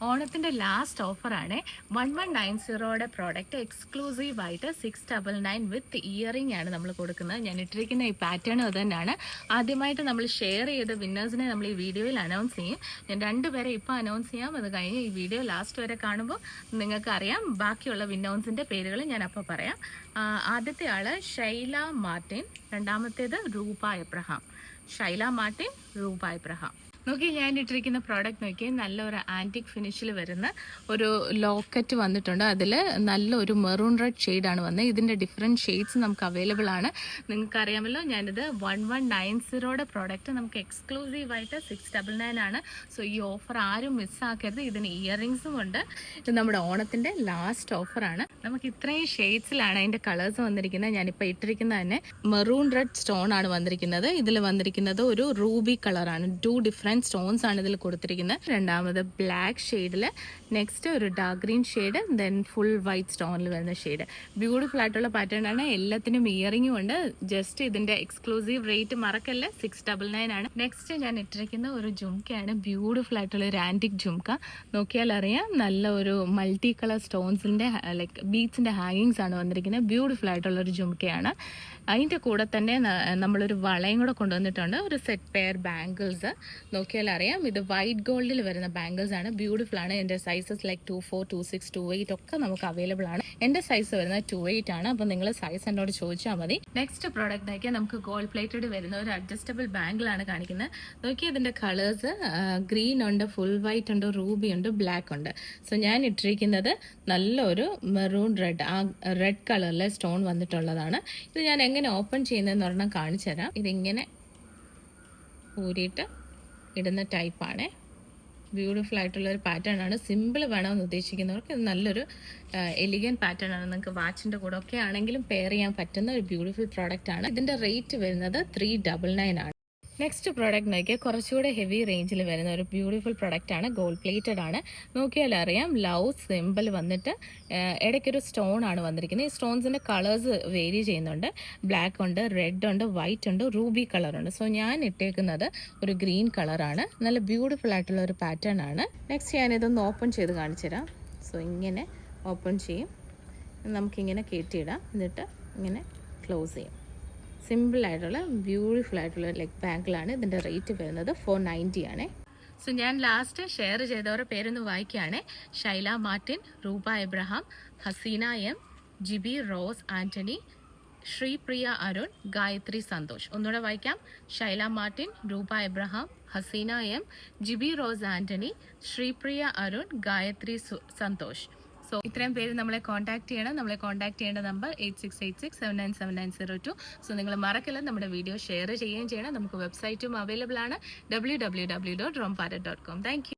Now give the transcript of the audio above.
ഓണത്തിൻ്റെ ലാസ്റ്റ് ഓഫറാണ് 1190 പ്രോഡക്റ്റ് എക്സ്ക്ലൂസീവായിട്ട് 699 വിത്ത് ഇയറിംഗ് ആണ് നമ്മൾ കൊടുക്കുന്നത്. ഞാൻ ഇട്ടിരിക്കുന്ന ഈ പാറ്റേൺ അത് തന്നെയാണ്. ആദ്യമായിട്ട് നമ്മൾ ഷെയർ ചെയ്ത വിന്നേഴ്സിനെ നമ്മൾ ഈ വീഡിയോയിൽ അനൗൺസ് ചെയ്യും. ഞാൻ രണ്ടുപേരെ ഇപ്പോൾ അനൗൺസ് ചെയ്യാം. അത് കഴിഞ്ഞ് ഈ വീഡിയോ ലാസ്റ്റ് വരെ കാണുമ്പോൾ നിങ്ങൾക്ക് അറിയാം. ബാക്കിയുള്ള വിന്നേഴ്സിൻ്റെ പേരുകൾ ഞാൻ അപ്പോൾ പറയാം. ആദ്യത്തെ ആൾ ഷൈല മാർട്ടിൻ, രണ്ടാമത്തേത് രൂപ Abraham. Shaila Martin, Roopa Abraham. നോക്കി ഞാൻ ഇട്ടിരിക്കുന്ന പ്രോഡക്റ്റ് നോക്കി നല്ലൊരു ആൻറ്റിക് ഫിനിഷിൽ വരുന്ന ഒരു ലോക്കറ്റ് വന്നിട്ടുണ്ട്. അതിൽ നല്ലൊരു മെറൂൺ റെഡ് ഷെയ്ഡാണ് വന്നത്. ഇതിൻ്റെ ഡിഫറെൻറ്റ് ഷെയ്ഡ്സ് നമുക്ക് അവൈലബിൾ ആണ്. നിങ്ങൾക്കറിയാമല്ലോ, ഞാനിത് 1190 പ്രോഡക്റ്റ് നമുക്ക് എക്സ്ക്ലൂസീവായിട്ട് 699 ആണ്. സോ ഈ ഓഫർ ആരും മിസ്സാക്കരുത്. ഇതിന് ഇയറിങ്സും ഉണ്ട്. ഇത് നമ്മുടെ ഓണത്തിൻ്റെ ലാസ്റ്റ് ഓഫറാണ്. നമുക്ക് ഇത്രയും ഷെയ്ഡ്സിലാണ് അതിൻ്റെ കളേഴ്സ് വന്നിരിക്കുന്നത്. ഞാനിപ്പോൾ ഇട്ടിരിക്കുന്നത് തന്നെ മെറൂൺ റെഡ് സ്റ്റോൺ ആണ് വന്നിരിക്കുന്നത്. ഇതിൽ വന്നിരിക്കുന്നത് ഒരു റൂബി കളറാണ്. 2 ഡിഫറെൻറ്റ് സ്റ്റോൺസ് ആണ് ഇതിൽ കൊടുത്തിരിക്കുന്നത്. രണ്ടാമത് ബ്ലാക്ക് ഷെയ്ഡിൽ, നെക്സ്റ്റ് ഒരു dark green shade, then full white സ്റ്റോണിൽ വരുന്ന ഷെയ്ഡ്. ബ്യൂട്ടിഫുൾ ആയിട്ടുള്ള പാറ്റേൺ ആണ്. എല്ലാത്തിനും ഇയറിംഗും ഉണ്ട്. ജസ്റ്റ് ഇതിന്റെ എക്സ്ക്ലൂസീവ് റേറ്റ് മറക്കല്ലേ, 699 ആണ്. നെക്സ്റ്റ് ഞാൻ ഇട്ടിരിക്കുന്ന ഒരു ജുംക്കയാണ്. ബ്യൂട്ടിഫുൾ ആയിട്ടുള്ള ഒരു ആന്റിക് ജുംക്ക. നോക്കിയാൽ അറിയാം, നല്ല ഒരു മൾട്ടി കളർ സ്റ്റോൺസിന്റെ ലൈക്ക് ബീഡ്സിന്റെ ഹാങ്ങിങ്സ് ആണ് വന്നിരിക്കുന്നത്. ബ്യൂട്ടിഫുൾ ആയിട്ടുള്ള ഒരു ജുംക്കയാണ്. അതിൻ്റെ കൂടെ തന്നെ നമ്മളൊരു വളയും കൂടെ കൊണ്ടുവന്നിട്ടുണ്ട്, ഒരു സെറ്റ് പെയർ ബാംഗിൾസ്. നോക്കിയാൽ അറിയാം, ഇത് വൈറ്റ് ഗോൾഡിൽ വരുന്ന ബാംഗിൾസ് ആണ്. ബ്യൂട്ടിഫുൾ ആണ്. എൻ്റെ സൈസസ് ലൈക്ക് 24, 26, 28 ഒക്കെ നമുക്ക് അവൈലബിൾ ആണ്. എൻ്റെ സൈസ് വരുന്നത് 28 ആണ്. അപ്പോൾ നിങ്ങൾ സൈസ് എന്നോട് ചോദിച്ചാൽ മതി. നെക്സ്റ്റ് പ്രോഡക്റ്റ് നോക്കിയാൽ നമുക്ക് ഗോൾഡ് പ്ലേറ്റഡ് വരുന്ന ഒരു അഡ്ജസ്റ്റബിൾ ബാംഗിൾ ആണ് കാണിക്കുന്നത്. നോക്കിയാൽ ഇതിൻ്റെ കളേഴ്സ് ഗ്രീൻ ഉണ്ട്, ഫുൾ വൈറ്റ് ഉണ്ട്, റൂബി ഉണ്ട്, ബ്ലാക്ക് ഉണ്ട്. സോ ഞാൻ ഇട്ടിരിക്കുന്നത് നല്ലൊരു മെറൂൺ റെഡ്, ആ റെഡ് കളറിലെ സ്റ്റോൺ വന്നിട്ടുള്ളതാണ്. ഇത് ഞാൻ എങ്ങനെ ഓപ്പൺ ചെയ്യുന്നതെന്ന് പറഞ്ഞാൽ കാണിച്ചു തരാം. ഇതിങ്ങനെ ഊരിയിട്ട് ഇടുന്ന ടൈപ്പാണ്. ബ്യൂട്ടിഫുൾ ആയിട്ടുള്ളൊരു പാറ്റേൺ ആണ്. സിമ്പിൾ വേണമെന്ന് ഉദ്ദേശിക്കുന്നവർക്ക് ഇത് നല്ലൊരു എലിഗൻ പാറ്റേൺ ആണ്. നിങ്ങൾക്ക് വാച്ചിൻ്റെ കൂടെ ഒക്കെ ആണെങ്കിലും പെയർ ചെയ്യാൻ പറ്റുന്ന ഒരു ബ്യൂട്ടിഫുൾ പ്രോഡക്റ്റ് ആണ്. ഇതിൻ്റെ റേറ്റ് വരുന്നത് 399 ആണ്. നെക്സ്റ്റ് പ്രോഡക്റ്റ് നോക്കിയാൽ കുറച്ചുകൂടെ ഹെവി റേഞ്ചിൽ വരുന്ന ഒരു ബ്യൂട്ടിഫുൾ പ്രോഡക്റ്റ് ആണ്. ഗോൾഡ് പ്ലേറ്റഡ് ആണ്. നോക്കിയാൽ അറിയാം, ലവ് സിമ്പിൾ വന്നിട്ട് ഇടയ്ക്കൊരു സ്റ്റോൺ ആണ് വന്നിരിക്കുന്നത്. ഈ സ്റ്റോൺസിൻ്റെ കളേഴ്സ് വേരി ചെയ്യുന്നുണ്ട്. ബ്ലാക്ക് ഉണ്ട്, റെഡ് ഉണ്ട്, വൈറ്റ് ഉണ്ട്, റൂബി കളറുണ്ട്. സോ ഞാൻ ഇട്ടേക്കുന്നത് ഒരു ഗ്രീൻ കളറാണ്. നല്ല ബ്യൂട്ടിഫുൾ ആയിട്ടുള്ള ഒരു പാറ്റേൺ ആണ്. നെക്സ്റ്റ് ഞാനിതൊന്ന് ഓപ്പൺ ചെയ്ത് കാണിച്ചു തരാം. സോ ഇങ്ങനെ ഓപ്പൺ ചെയ്യും, നമുക്കിങ്ങനെ കയറ്റിയിടാം, എന്നിട്ട് ഇങ്ങനെ ക്ലോസ് ചെയ്യും. സിമ്പിളായിട്ടുള്ള ബ്യൂട്ടിഫുൾ ആയിട്ടുള്ള ലെഗ് ബാങ്കിളാണ്. ഇതിൻ്റെ റേറ്റ് വരുന്നത് 490 ആണ്. സോ ഞാൻ ലാസ്റ്റ് ഷെയർ ചെയ്തവരുടെ പേരൊന്ന് വായിക്കുകയാണ്. Shaila Martin, Roopa Abraham, Haseena M, Jibi Rose Antony, Sreepriya Arun, Gayathri Santhosh. ഒന്നുകൂടെ വായിക്കാം. Shaila Martin, Roopa Abraham, Haseena M, Jibi Rose Antony, Sreepriya Arun, Gayathri Santhosh. So ഇത്രയും പേര് നമ്മളെ കോൺടാക്ട് ചെയ്യണം. നമ്മളെ കോൺടാക്ട് ചെയ്യേണ്ട നമ്പർ 8686797902. സോ നിങ്ങൾ മറക്കില്ല, നമ്മുടെ വീഡിയോ ഷെയർ ചെയ്യുകയും ചെയ്യണം. നമുക്ക് വെബ്സൈറ്റും അവൈലബിൾ ആണ്, www.romparat.com. Thank you.